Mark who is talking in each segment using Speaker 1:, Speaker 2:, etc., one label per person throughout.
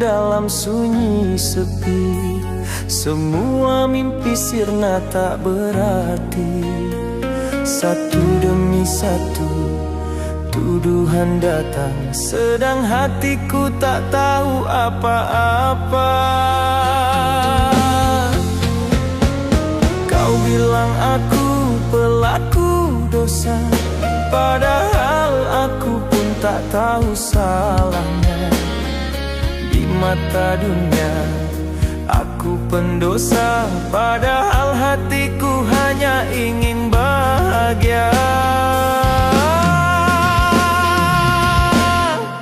Speaker 1: dalam sunyi sepi. Semua mimpi sirna tak berarti. Satu demi satu tuduhan datang, sedang hatiku tak tahu apa-apa. Kau bilang aku pelaku dosa, padahal aku pun tak tahu salahnya. Di mata dunia aku pendosa, padahal hatiku hanya ingin bahagia.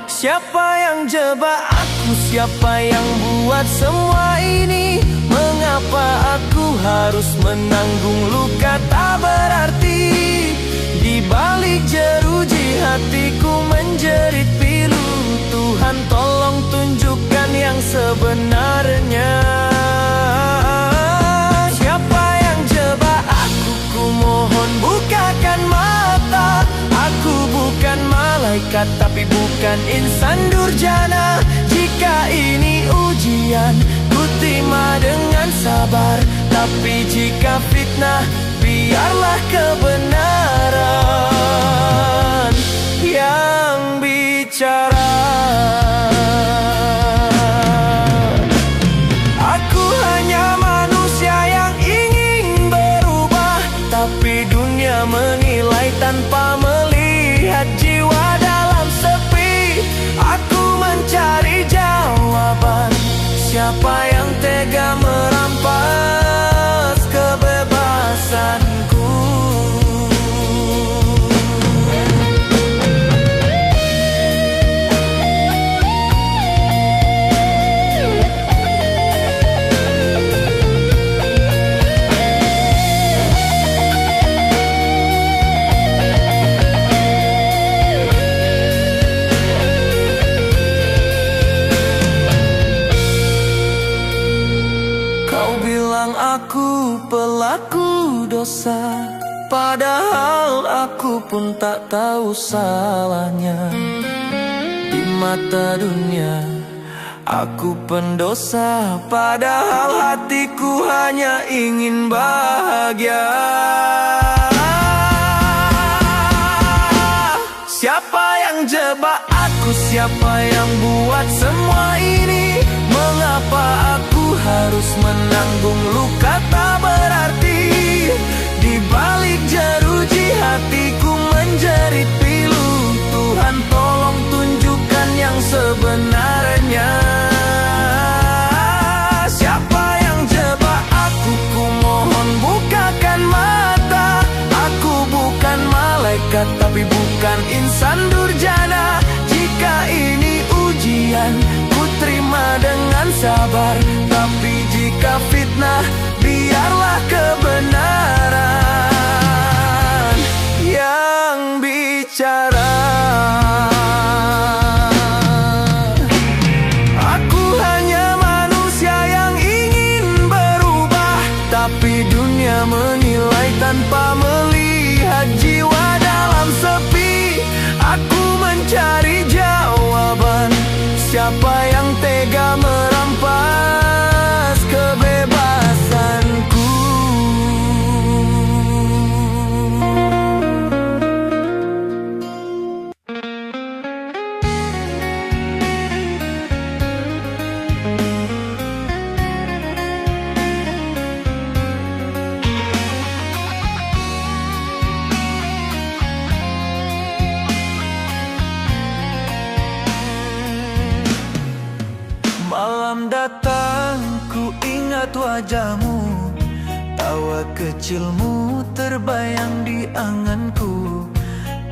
Speaker 1: Siapa yang jebak aku? Siapa yang buat semua ini? Mengapa aku harus menanggung luka tak berarti? Di balik jeruji hatiku menjerit pilu. Tuhan tolong tunjukkan yang sebenarnya. Siapa yang jebak aku? Ku mohon bukakan mata. Aku bukan malaikat, tapi bukan insan durjana. Jika ini ujian, ku terima dengan sabar. Tapi jika fitnah, biarlah kebenaran yang bicara. Aku hanya manusia yang ingin berubah, tapi dunia menilai tanpa melihat jiwa dalam sepi. Aku mencari jawaban. Siapa yang tega merampas kebebasanku? Aku pelaku dosa, padahal aku pun tak tahu salahnya. Di mata dunia aku pendosa, padahal hatiku hanya ingin bahagia. Siapa yang jebak aku? Siapa yang buat semua ini? Mengapa aku harus menanggung luka tak berarti? Di balik jeruji hatiku menjerit pilu. Tuhan tolong tunjukkan yang sebenarnya. Siapa yang jebak aku? Ku mohon bukakan mata. Aku bukan malaikat, tapi bukan insan durjana. Jika ini ujian, ku terima dengan sabar. Tapi jika fitnah, biarlah kebenaran yang bicara. Aku hanya manusia yang ingin berubah, tapi dunia menilai tanpa melihat jiwa dalam sepi. Aku mencari jawaban. Siapa yang tega merampas kebebasanku? Malam datang, ku ingat wajahmu. Tawa kecilmu terbayang di anganku.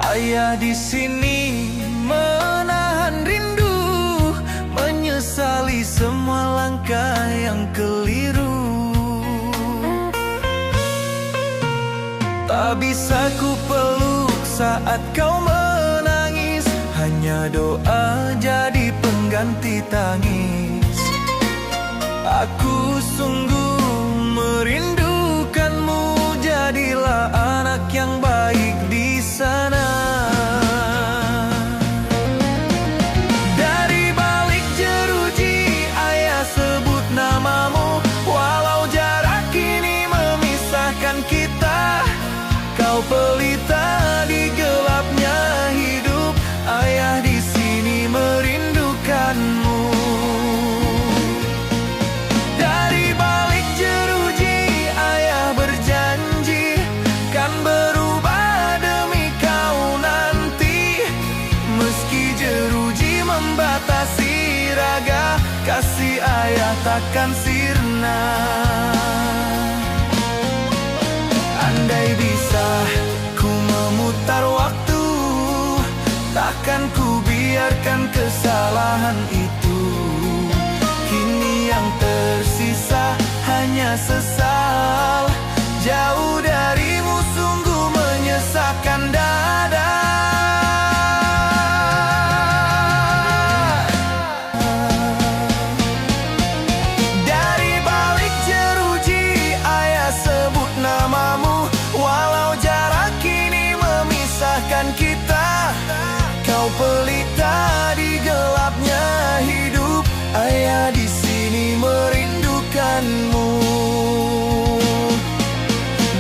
Speaker 1: Ayah di sini menahan rindu, menyesali semua langkah yang keliru. Tak bisa ku peluk saat kau menangis, hanya doa jadi pengganti tangis. Aku sungguh merindukanmu, jadilah anak yang baik di sana. Dari balik jeruji kasih ayah takkan sirna. Andai bisa ku memutar waktu, takkan ku biarkan kesalahan itu. Kini yang tersisa hanya sesal, jauh darimu sungguh menyesakkan dada. Dari balik jeruji ayah sebut namamu, walau jarak kini memisahkan kita. Kau pelita di gelapnya hidup, ayah di sini merindukanmu.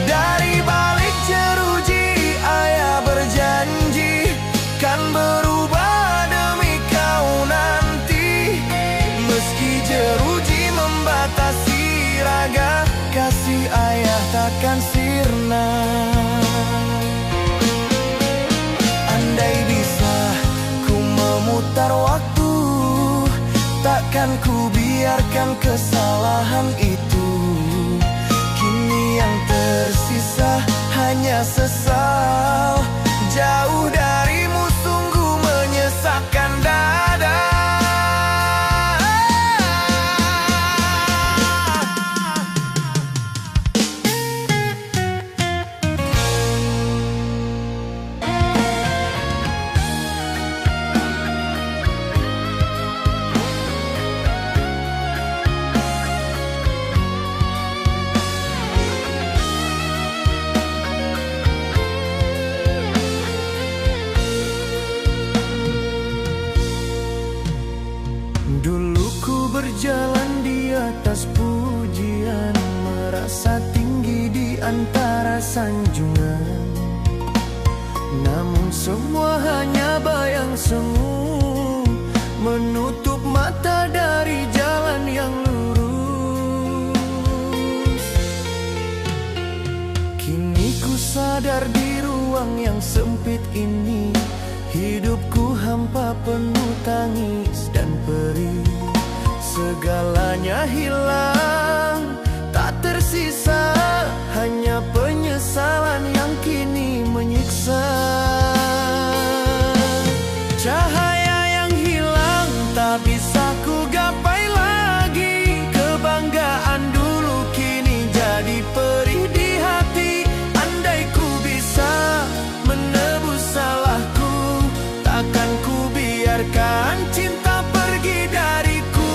Speaker 1: Dari balik jeruji ayah berjanji kan berubah demi kau nanti. Meski jeruji membatasi raga, kasih ayah takkan sirna. Andai bisa ku memutar waktu, takkan ku biarkan kesalahan itu. Kini yang tersisa hanya sesal, jauh darimu sungguh menyesakkan dada. Dulu ku berjalan di atas pujian, merasa tinggi di antara sanjungan. Namun semua hanya bayang semu, menutup mata dari jalan yang lurus. Kini ku sadar di ruang yang sempit ini, hidupku hampa penuh tangis dan perih. Segalanya hilang, tak tersisa, hanya penyesalan yang kini menyiksa. Cahaya yang hilang tak bisa ku gapai lagi. Kebanggaan dulu kini jadi perih di hati. Andai ku bisa menebus salahku, takkan ku biarkan cinta pergi dariku.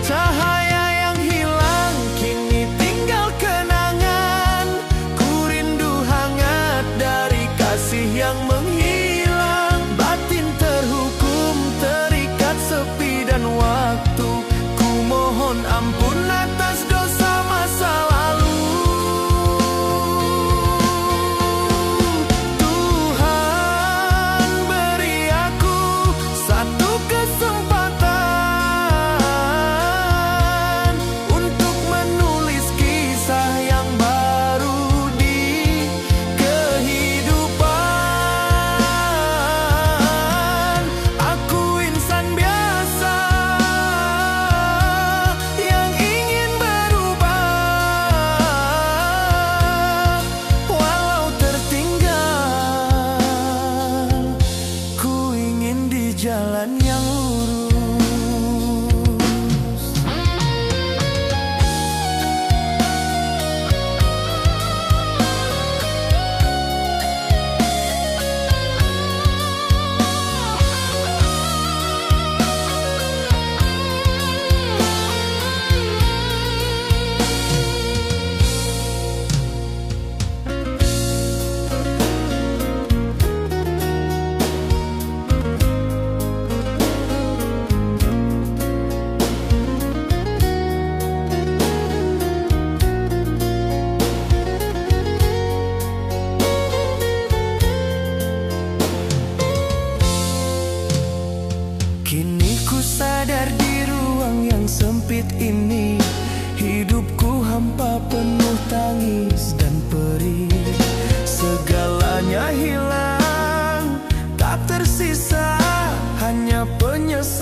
Speaker 1: Cahaya yang hilang kini tinggal kenangan. Ku rindu hangat dari kasih yang menghilang. Batin terhukum terikat sepi dan waktu. Ku mohon ampun atas dosa masa lalu. Jalan yang lurus. Kini ku sadar di ruang yang sempit ini, hidupku hampa penuh tangis dan perih. Segalanya hilang, tak tersisa, hanya penyesalan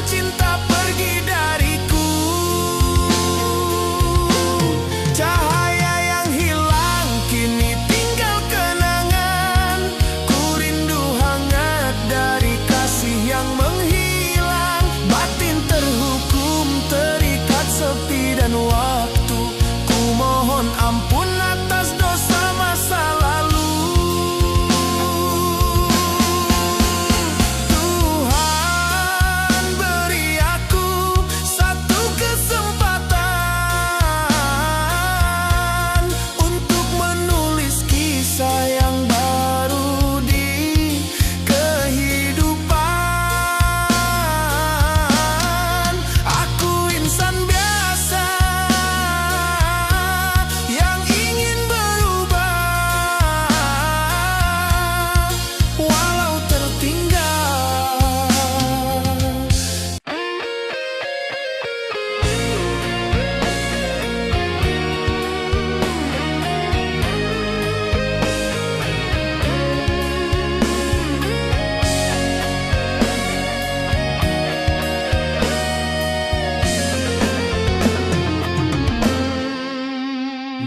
Speaker 1: cinta pergi dariku. Cahaya yang hilang kini tinggal kenangan. Ku rindu hangat dari kasih yang menghilang. Batin terhukum terikat sepi dan waktu. Ku mohon ampun atas dosa masa lalu. Tuhan beri aku satu kesempatan untuk menulis kisah yang baru di kehidupan. Aku insan biasa yang ingin berubah, walau tertinggal.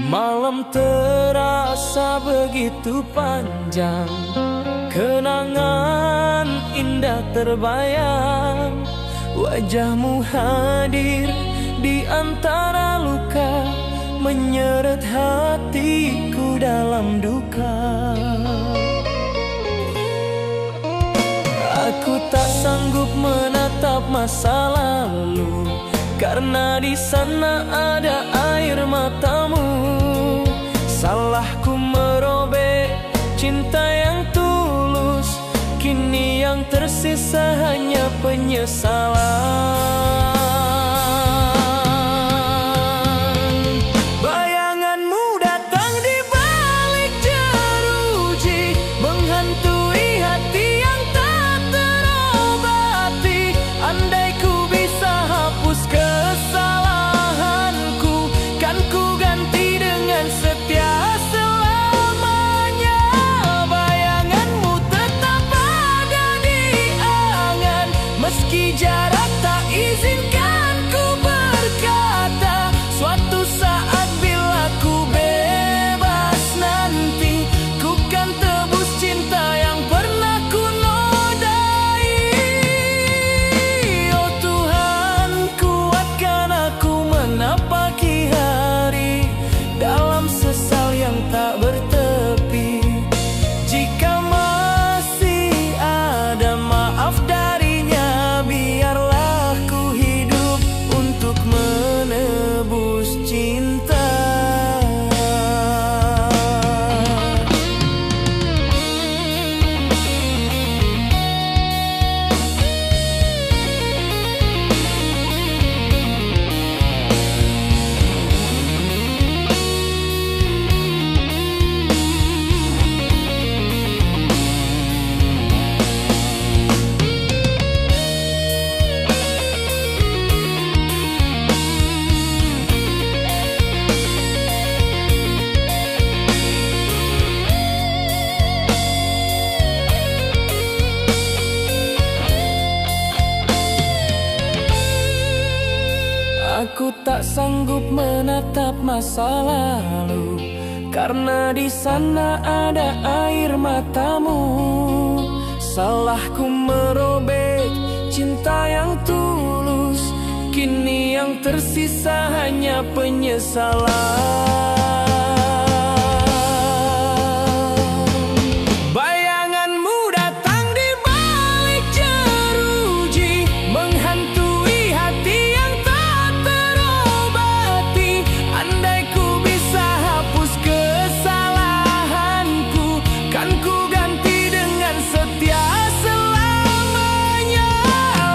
Speaker 1: Malam terasa begitu panjang, kenangan indah terbayang. Wajahmu hadir di antara luka, menyeret hatiku dalam duka. Aku tak sanggup menatap masa lalu, karena di sana ada air matamu. Salahku merobek cinta yang tulus, kini yang tersisa hanya penyesalan. Bayanganmu datang di balik jeruji, menghantui hati yang tak terobati. Andai ku bisa hapus kesalahanku, kan ku ganti dengan setia selamanya. Bayanganmu tetap ada di angan, meski jarak tak izinkan ku berkata. Suatu saat bila ku bebas nanti, ku kan tebus cinta yang pernah ku nodai. Oh Tuhan, kuatkan aku menapaki hari dalam sesal yang tak bertepi. Jika masih ada maaf darinya, biarlah ku hidup untuk menebus cinta. Aku tak sanggup menatap masa lalu, karena di sana ada air matamu. Salahku merobek cinta yang tulus, kini yang tersisa hanya penyesalan. Bayanganmu datang di balik jeruji, menghantui hati yang tak terobati. Andai ku bisa hapus kesalahanku, kan ku ganti dengan setia selamanya.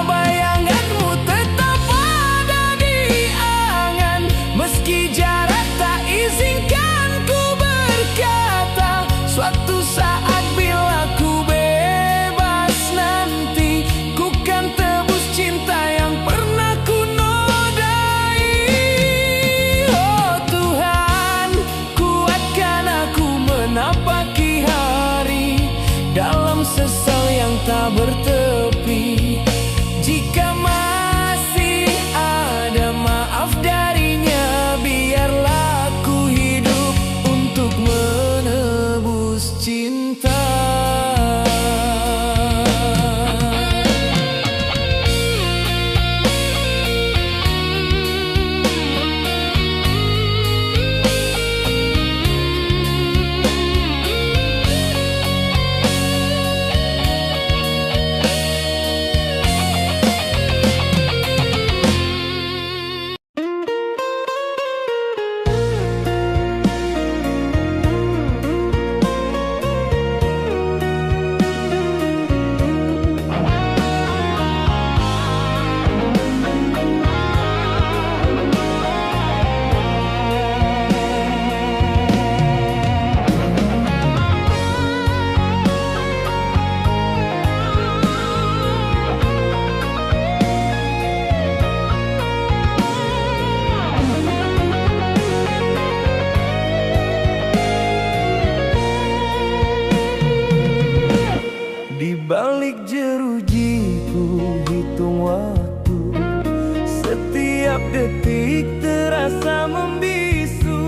Speaker 1: Bayanganmu tetap ada di angan, meski jarak tak izin rasa membisu.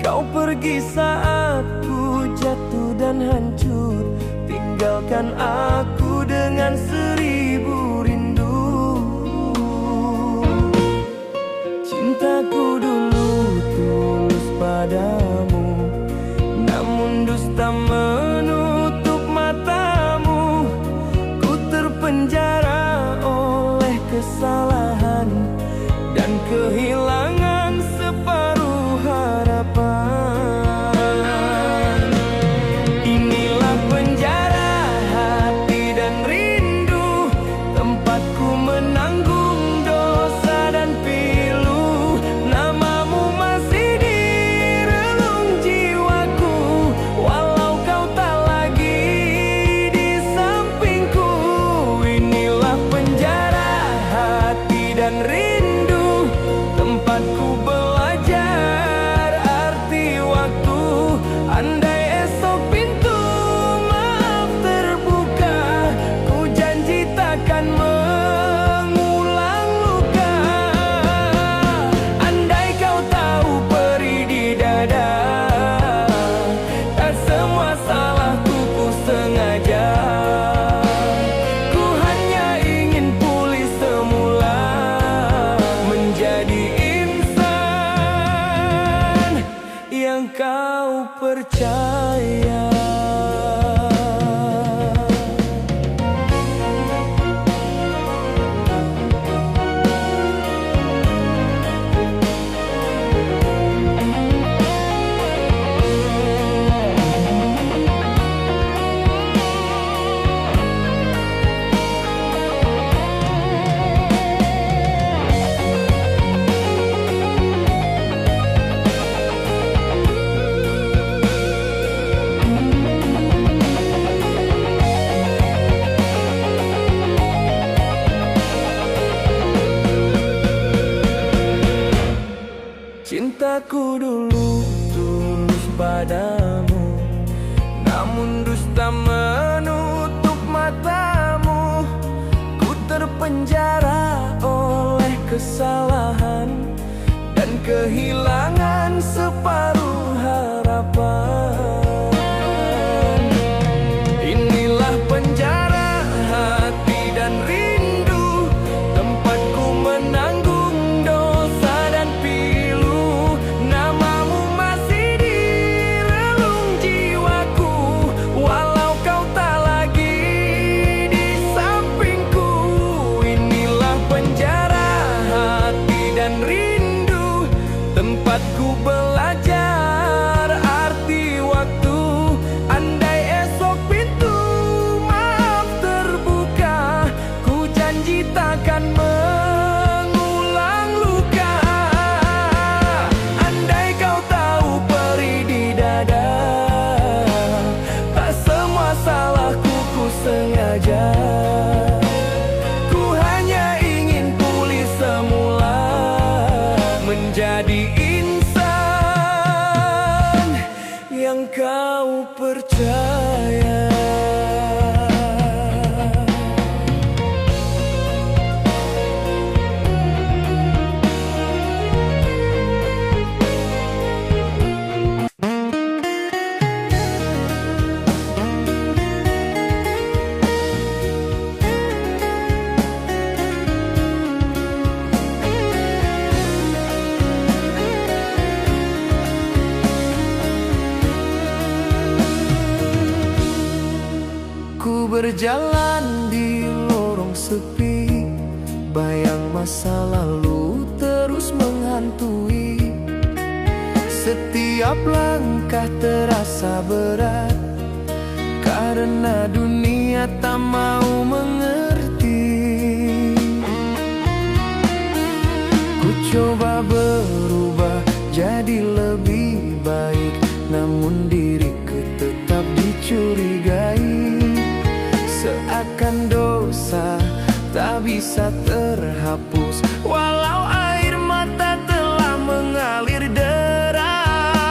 Speaker 1: Kau pergi saat ku jatuh dan hancur, tinggalkan aku dengan 1000 rindu. Cintaku dulu tulus padamu, namun dusta menutup matamu. Ku terpenjara oleh kesalahan dan kehilangan separuh harapan. Inilah penjara hati dan rindu, tempatku menanggung dosa dan pilu. Namamu masih di relung jiwaku, walau kau tak lagi di sampingku. Inilah penjara hati dan rindu, tempatku belajar arti waktu. Andai esok pintu maaf terbuka, ku janji takkan mengulang luka. Andai kau tahu perih di dada, tak semua salahku ku sengaja. Ku hanya ingin pulih semula, menjadi insan yang kau percaya. Cintaku dulu tulus padamu, namun dusta menutup matamu. Ku terpenjara oleh kesalahan dan kehilangan separuh harapan. Inilah penjara hati dan rindu, tempatku menanggung dosa dan pilu. Namamu masih di relung jiwaku, walau kau tak lagi di sampingku. Inilah penjara hati dan rindu, tempatku belajar arti waktu. Andai esok pintu maaf terbuka, ku janji takkan mengulang luka. Andai kau tahu perih di dada, tak semua salahku ku sengaja. Ku hanya ingin pulih semula, menjadi insan yang kau percaya. Ku berjalan di lorong sepi, bayang masa lalu terus menghantui. Setiap langkah terasa berat, karena dunia tak mau mengerti. Ku coba berubah jadi lebih baik, namun diriku tetap dicurigai. Seakan dosa tak bisa terhapus, walau air mata telah mengalir deras.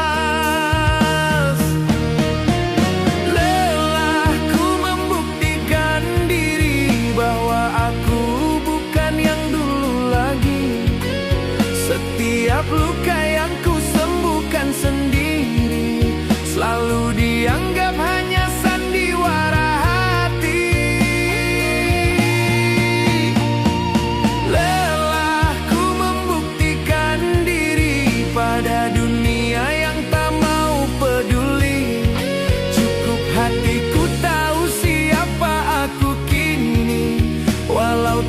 Speaker 1: Lelahku membuktikan diri bahwa aku bukan yang dulu lagi. Setiap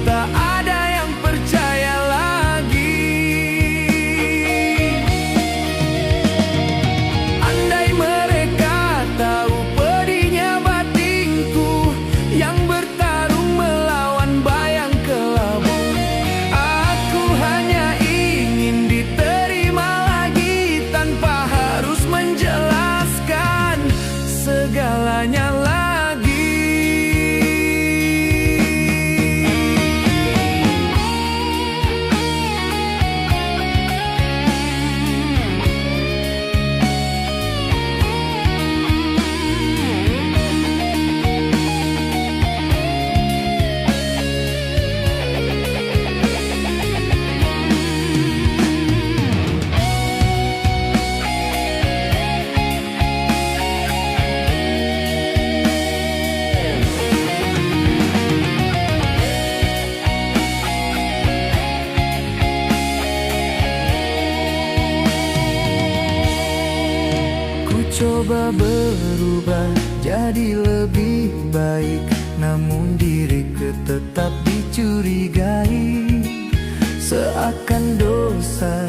Speaker 1: tak ada yang percaya lagi. Andai mereka tahu pedihnya batinku yang bertarung melawan bayang kelabu, aku hanya ingin diterima lagi tanpa harus menjelaskan segalanya lagi. Coba berubah jadi lebih baik, namun diriku tetap dicurigai. Seakan dosa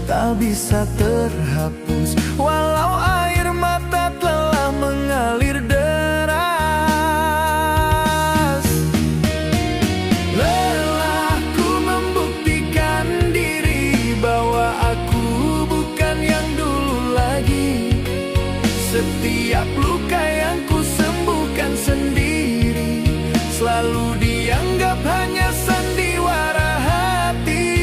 Speaker 1: tak bisa terhapus, walau air mata telah mengalir deras. Lelahku membuktikan diri bahwa aku bukan yang dulu lagi. Setiap luka yang ku sembuhkan sendiri selalu dianggap hanya sandiwara hati.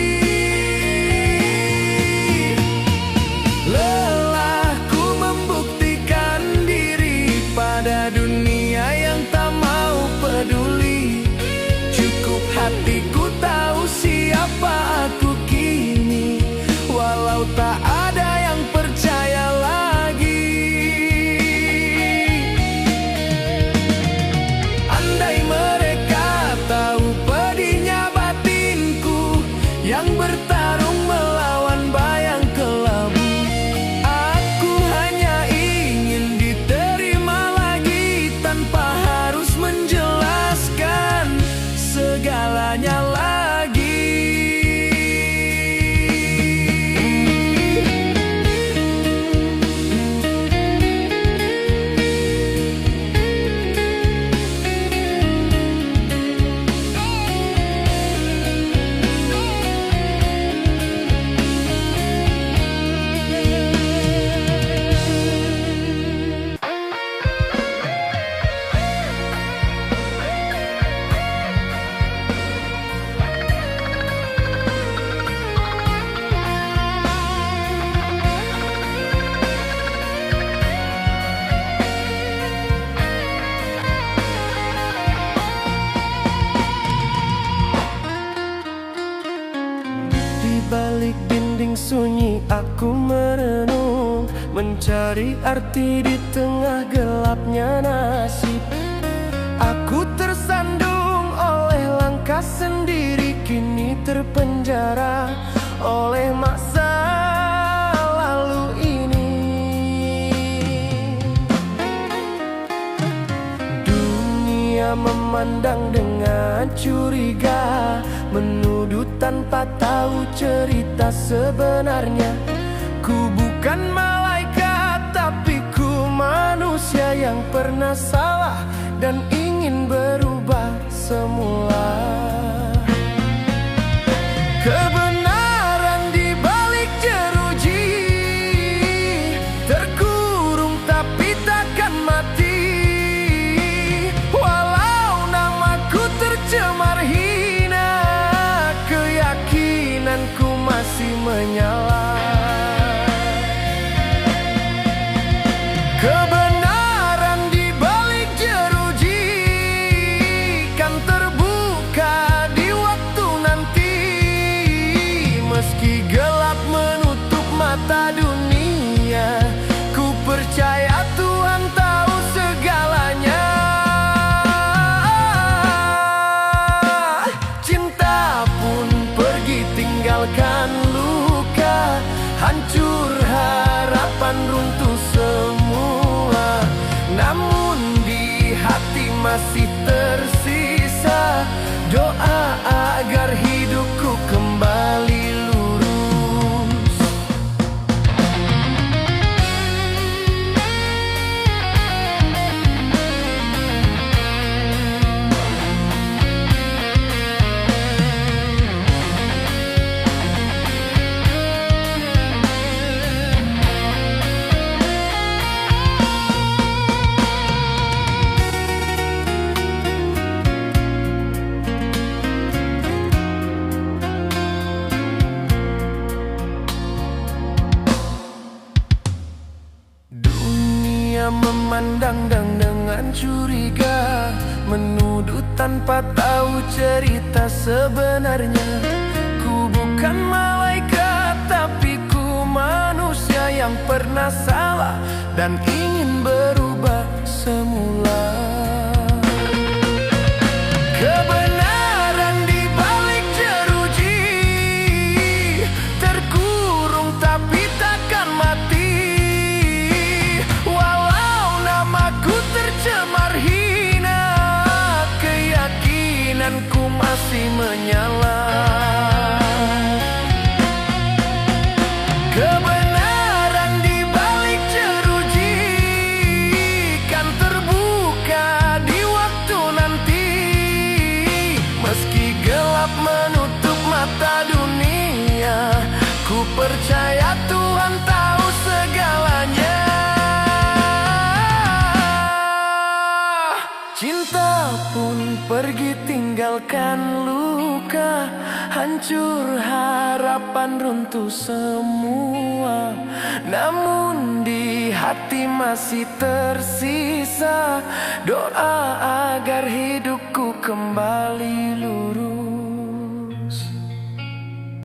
Speaker 1: Lelahku membuktikan diri pada dunia yang tak mau peduli. Cukup hatiku tahu siapa aku kini, walau tak ada yang percaya lagi. Yang bertarung melawan bayang kelabu, aku hanya ingin diterima lagi tanpa harus menjelaskan segalanya lagi. Balik dinding sunyi aku merenung, mencari arti di tengah gelapnya nasib. Aku tersandung oleh langkah sendiri, kini terpenjara oleh masa lalu ini. Dunia memandang dengan curiga, menuduh tanpa tahu cerita sebenarnya. Ku bukan malaikat, tapi ku manusia yang pernah salah dan ingin berubah semula. Kebenaran di balik jeruji, terkurung tapi takkan mati. Walau namaku tercemar hina, keyakinanku masih menyala. Kebenaran di balik jeruji kan terbuka agar hidupku kembali lurus. Memandang dan dengan curiga, menuduh tanpa tahu cerita sebenarnya. Ku bukan malaikat, tapi ku manusia yang pernah salah dan ingin berubah semula. Kebenaran di balik jeruji, terkurung tapi takkan mati. Tercemar hina, keyakinanku masih menyala. Kebenaran di balik jeruji kan terbuka di waktu nanti. Meski gelap menutup mata dunia, ku percaya Tuhan tahu segalanya. Cinta pun pergi tinggalkan luka, hancur harapan runtuh semua. Namun di hati masih tersisa doa agar hidupku kembali lurus.